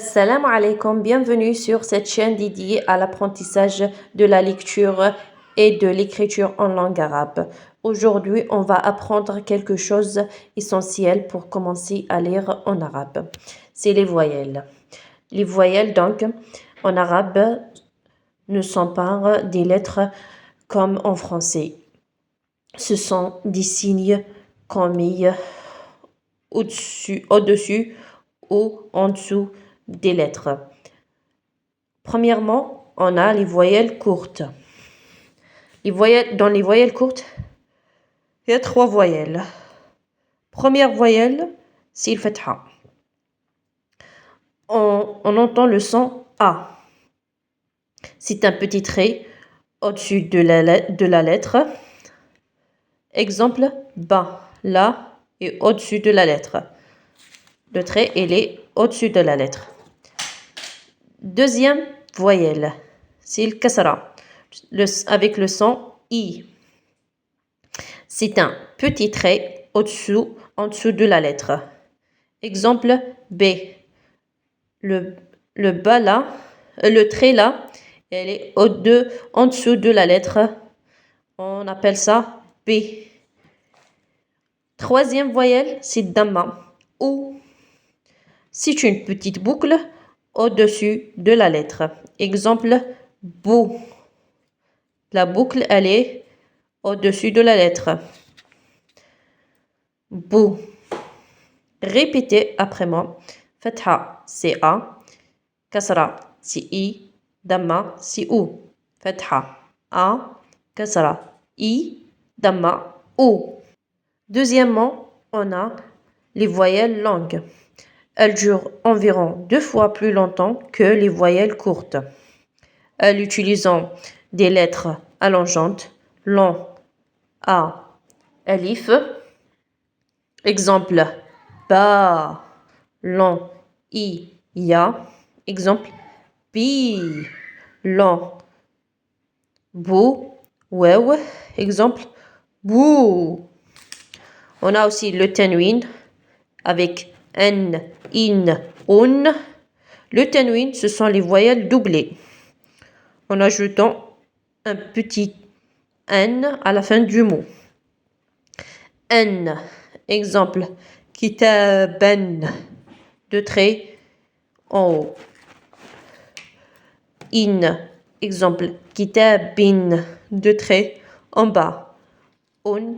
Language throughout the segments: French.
Salam alaikum, bienvenue sur cette chaîne dédiée à l'apprentissage de la lecture et de l'écriture en langue arabe. Aujourd'hui, on va apprendre quelque chose d'essentiel pour commencer à lire en arabe. C'est les voyelles. Les voyelles, donc, en arabe, ne sont pas des lettres comme en français. Ce sont des signes qu'on met au-dessus ou en dessous des lettres. Premièrement, on a les voyelles courtes. Dans les voyelles courtes, il y a 3 voyelles. Première voyelle, c'est le fatha. On entend le son A. C'est un petit trait au-dessus de la lettre. Exemple, ba, là, et au-dessus de la lettre. Le trait, il est au-dessus de la lettre. Deuxième voyelle, c'est le kasra, avec le son I. C'est un petit trait en dessous de la lettre. Exemple, B. Le bas là, le trait là, elle est en dessous de la lettre. On appelle ça B. Troisième voyelle, c'est Damma. Ou c'est une petite boucle au-dessus de la lettre. Exemple, Bou. La boucle, elle est au-dessus de la lettre. Bou. Répétez après moi. Fatha, c'est A. Kasra, c'est I. Damma, c'est OU. Fatha, A. Kasra, I. Damma, OU. Deuxièmement, on a les voyelles longues. Elles durent environ 2 fois plus longtemps que les voyelles courtes. Elles utilisent des lettres allongeantes, long, A, alif. Exemple, ba, long, i, ya. Exemple, bi, long, bou, wew. Exemple, bou. On a aussi le tanwin avec n, in, un. Le tanwin, ce sont les voyelles doublées en ajoutant un petit n à la fin du mot. N, exemple, kitaban, 2 traits en haut. In, exemple, kitabin, 2 traits en bas. Un,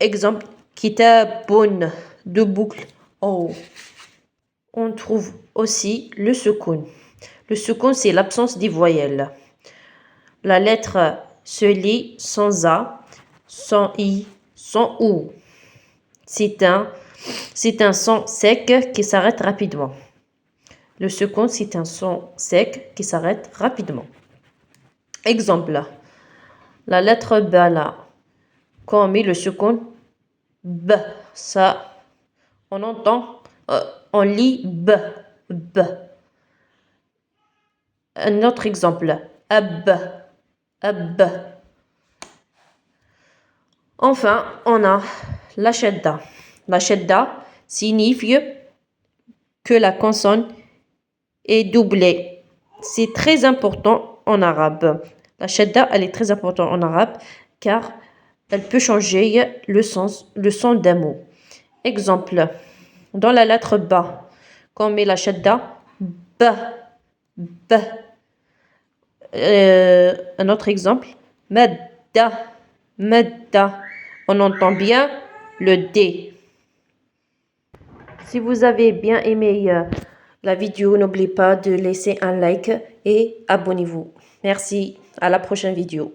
exemple, kitabun, 2 boucles en haut. On trouve aussi le soukoun. Le soukoun, c'est l'absence des voyelles. La lettre se lit sans A, sans I, sans OU. C'est un son sec qui s'arrête rapidement. Le soukoun, c'est un son sec qui s'arrête rapidement. Exemple, la lettre B là, quand on met le soukoun, B, ça, on entend, on lit B, B. Un autre exemple, ab, ab. Enfin, on a la shadda. La shadda signifie que la consonne est doublée. C'est très important en arabe. La shadda, elle est très importante en arabe car elle peut changer le son d'un mot. Exemple, dans la lettre ba, quand on met la shadda, ba, ba. Un autre exemple, madda, madda. On entend bien le D. Si vous avez bien aimé la vidéo, n'oubliez pas de laisser un like et abonnez-vous. Merci, à la prochaine vidéo.